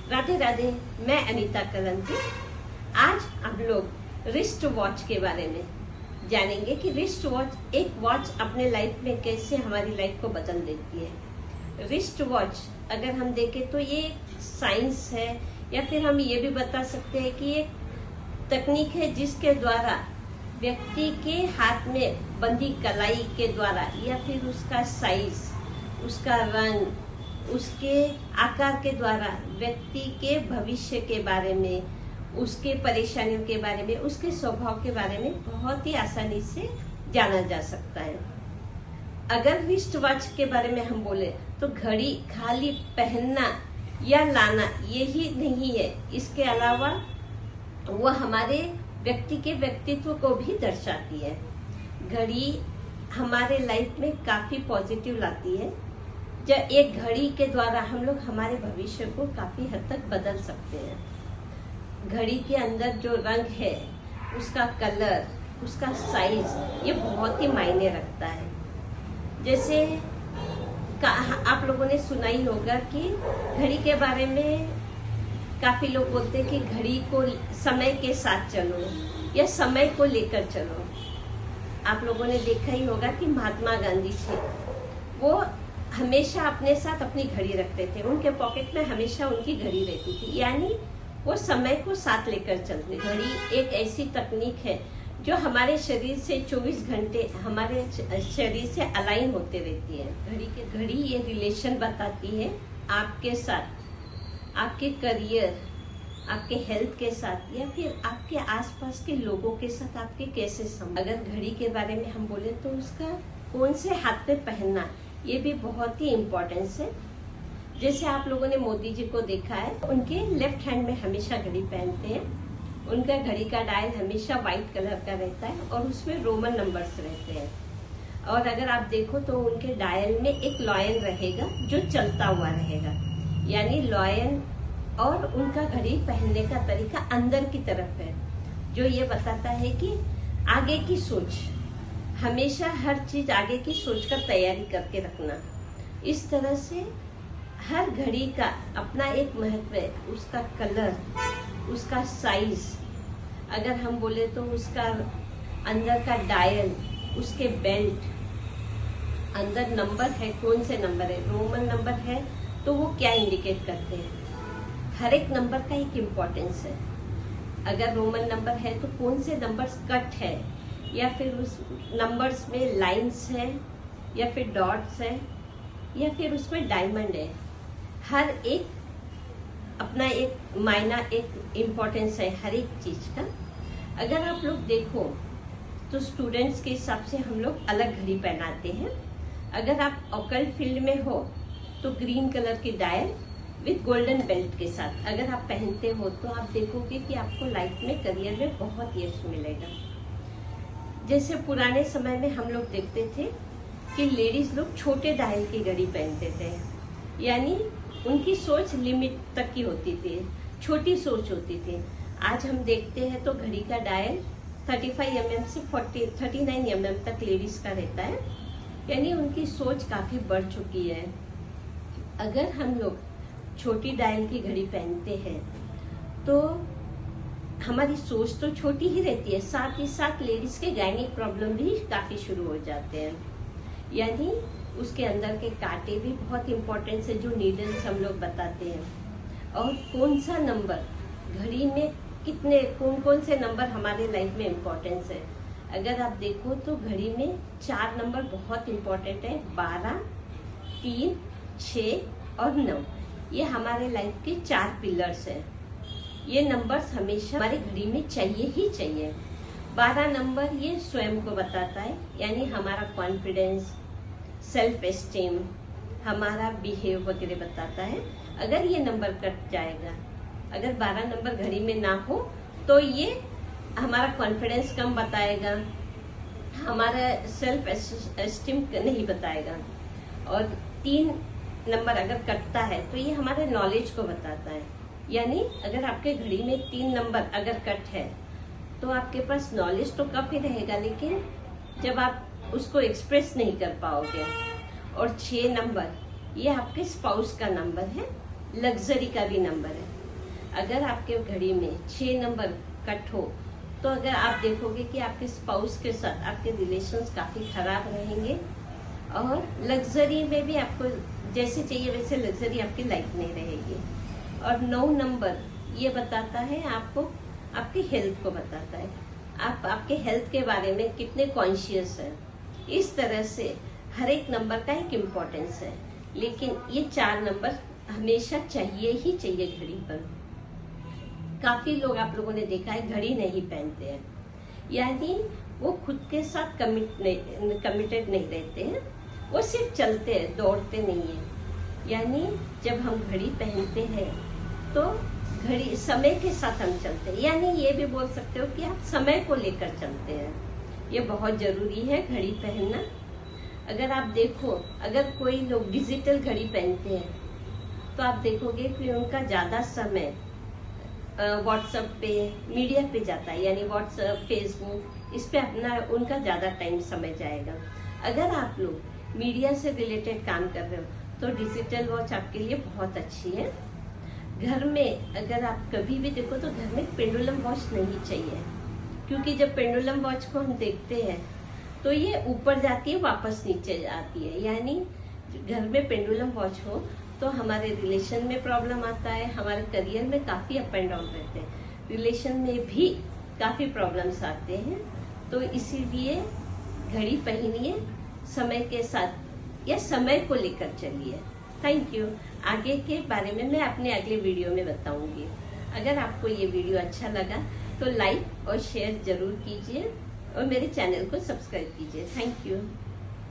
राधे राधे। मैं अनीता कलंती। आज हम लोग रिस्ट वॉच के बारे में जानेंगे कि रिस्ट वॉच, एक वॉच अपने लाइफ में कैसे हमारी लाइफ को बदल देती है। रिस्ट वॉच अगर हम देखें तो ये साइंस है, या फिर हम ये भी बता सकते हैं कि ये तकनीक है जिसके द्वारा व्यक्ति के हाथ में बंधी कलाई के द्वारा, या फिर उसका साइज, उसका रंग, उसके आकार के द्वारा व्यक्ति के भविष्य के बारे में, उसके परेशानियों के बारे में, उसके स्वभाव के बारे में बहुत ही आसानी से जाना जा सकता है। अगर रिस्ट वॉच के बारे में हम बोले तो घड़ी खाली पहनना या लाना यही नहीं है, इसके अलावा वह हमारे व्यक्ति के व्यक्तित्व को भी दर्शाती है। घड़ी हमारे लाइफ में काफी पॉजिटिव लाती है। जब एक घड़ी के द्वारा हम लोग हमारे भविष्य को काफी हद तक बदल सकते हैं। घड़ी के अंदर जो रंग है, उसका कलर, उसका साइज, ये बहुत ही मायने रखता है। जैसे आप लोगों ने सुना ही होगा कि घड़ी के बारे में काफी लोग बोलते हैं कि घड़ी को समय के साथ चलो या समय को लेकर चलो। आप लोगों ने देखा ही होगा कि महात्मा गांधी थे, वो हमेशा अपने साथ अपनी घड़ी रखते थे। उनके पॉकेट में हमेशा उनकी घड़ी रहती थी, यानी वो समय को साथ लेकर चलते। घड़ी एक ऐसी तकनीक है जो हमारे शरीर से 24 घंटे हमारे शरीर से अलाइन होते रहती है। घड़ी ये रिलेशन बताती है आपके साथ, आपके करियर, आपके हेल्थ के साथ, या फिर आपके आसपास के लोगों के साथ आपके कैसे संबंध। अगर घड़ी के बारे में हम बोले तो उसका कौन से हाथ पे पहनना, ये भी बहुत ही इम्पोर्टेंस है। जैसे आप लोगों ने मोदी जी को देखा है, उनके लेफ्ट हैंड में हमेशा घड़ी पहनते हैं। उनका घड़ी का डायल हमेशा व्हाइट कलर का रहता है और उसमें रोमन नंबर्स रहते हैं। और अगर आप देखो तो उनके डायल में एक लॉयन रहेगा जो चलता हुआ रहेगा, यानी लॉयन। और उनका घड़ी पहनने का तरीका अंदर की तरफ है, जो ये बताता है कि आगे की सोच, हमेशा हर चीज आगे की सोच कर तैयारी करके रखना। इस तरह से हर घड़ी का अपना एक महत्व है। उसका कलर, उसका साइज, अगर हम बोले तो उसका अंदर का डायल, उसके बेल्ट, अंदर नंबर है, कौन से नंबर है, रोमन नंबर है तो वो क्या इंडिकेट करते हैं। हर एक नंबर का एक इम्पोर्टेंस है। अगर रोमन नंबर है तो कौन से नंबर्स कट है, या फिर उस नंबर्स में लाइंस है, या फिर डॉट्स है, या फिर उसमें डायमंड है। हर एक अपना एक मायना, एक इम्पोर्टेंस है हर एक चीज का। अगर आप लोग देखो तो स्टूडेंट्स के हिसाब से हम लोग अलग घड़ी पहनाते हैं। अगर आप ऑकल्ट फील्ड में हो तो ग्रीन कलर की डायल विद गोल्डन बेल्ट के साथ अगर आप पहनते हो तो आप देखोगे कि आपको लाइफ में, करियर में बहुत यश मिलेगा। जैसे पुराने समय में हम लोग देखते थे कि लेडीज लोग छोटे डायल की घड़ी पहनते थे, यानी उनकी सोच लिमिट तक की होती थी, छोटी सोच होती थी। आज हम देखते हैं तो घड़ी का डायल 35 mm से 39 mm तक लेडीज का रहता है, यानी उनकी सोच काफी बढ़ चुकी है। अगर हम लोग छोटी डायल की घड़ी पहनते हैं तो हमारी सोच तो छोटी ही रहती है, साथ ही साथ लेडीज के गायनिक प्रॉब्लम भी काफी शुरू हो जाते हैं। यानी उसके अंदर के कांटे भी बहुत इम्पोर्टेंट है, जो नीडल्स हम लोग बताते हैं। और कौन सा नंबर घड़ी में कितने, कौन कौन से नंबर हमारे लाइफ में इम्पोर्टेंस है। अगर आप देखो तो घड़ी में 4 नंबर बहुत इम्पोर्टेंट है, 12, 3, 6 और 9। ये हमारे लाइफ के 4 पिलर्स है। ये नंबर्स हमेशा हमारी घड़ी में चाहिए ही चाहिए। 12 नंबर ये स्वयं को बताता है, यानी हमारा कॉन्फिडेंस, सेल्फ एस्टीम, हमारा बिहेव वगैरह बताता है। अगर ये नंबर कट जाएगा, अगर 12 नंबर घड़ी में ना हो तो ये हमारा कॉन्फिडेंस कम बताएगा, हमारा सेल्फ एस्टीम नहीं बताएगा। और 3 नंबर अगर कटता है तो ये हमारे नॉलेज को बताता है, यानी अगर आपके घड़ी में 3 नंबर अगर कट है तो आपके पास नॉलेज तो काफी रहेगा, लेकिन जब आप उसको एक्सप्रेस नहीं कर पाओगे। और 6 नंबर ये आपके स्पाउस का नंबर है, लग्जरी का भी नंबर है। अगर आपके घड़ी में 6 नंबर कट हो तो अगर आप देखोगे कि आपके स्पाउस के साथ आपके रिलेशंस काफी खराब रहेंगे और लग्जरी में भी आपको जैसे चाहिए वैसे लग्जरी आपकी लाइफ नहीं रहेगी। और 9 नंबर ये बताता है आपको आपकी हेल्थ को बताता है, आप आपके हेल्थ के बारे में कितने कॉन्शियस है। इस तरह से हर एक नंबर का एक इम्पोर्टेंस है, लेकिन ये 4 नंबर हमेशा चाहिए ही चाहिए घड़ी पर। काफी लोग आप लोगों ने देखा है घड़ी नहीं पहनते हैं, यानी वो खुद के साथ कमिटेड नहीं रहते हैं, वो सिर्फ चलते हैं, दौड़ते नहीं है। यानी जब हम घड़ी पहनते हैं तो घड़ी समय के साथ हम चलते हैं, यानी ये भी बोल सकते हो कि आप समय को लेकर चलते हैं। ये बहुत जरूरी है घड़ी पहनना। अगर आप देखो, अगर कोई लोग डिजिटल घड़ी पहनते हैं तो आप देखोगे कि उनका ज्यादा समय व्हाट्सएप पे, मीडिया पे जाता है, यानी व्हाट्सएप, फेसबुक, इस पे अपना उनका ज्यादा टाइम समय जाएगा। अगर आप लोग मीडिया से रिलेटेड काम कर रहे हो तो डिजिटल वॉच आपके लिए बहुत अच्छी है। घर में अगर आप कभी भी देखो तो घर में पेंडुलम वॉच नहीं चाहिए, क्योंकि जब पेंडुलम वॉच को हम देखते हैं तो ये ऊपर जाती है वापस नीचे आती है। यानी घर में पेंडुलम वॉच हो तो हमारे रिलेशन में प्रॉब्लम आता है, हमारे करियर में काफी अप एंड डाउन रहते हैं, रिलेशन में भी काफी प्रॉब्लम्स आते हैं। तो इसीलिए घड़ी पहनिए समय के साथ या समय को लेकर चलिए। Thank you. आगे के बारे में मैं अपने अगले वीडियो में बताऊंगी। अगर आपको ये वीडियो अच्छा लगा तो लाइक और शेयर जरूर कीजिए और मेरे चैनल को सब्सक्राइब कीजिए। Thank you.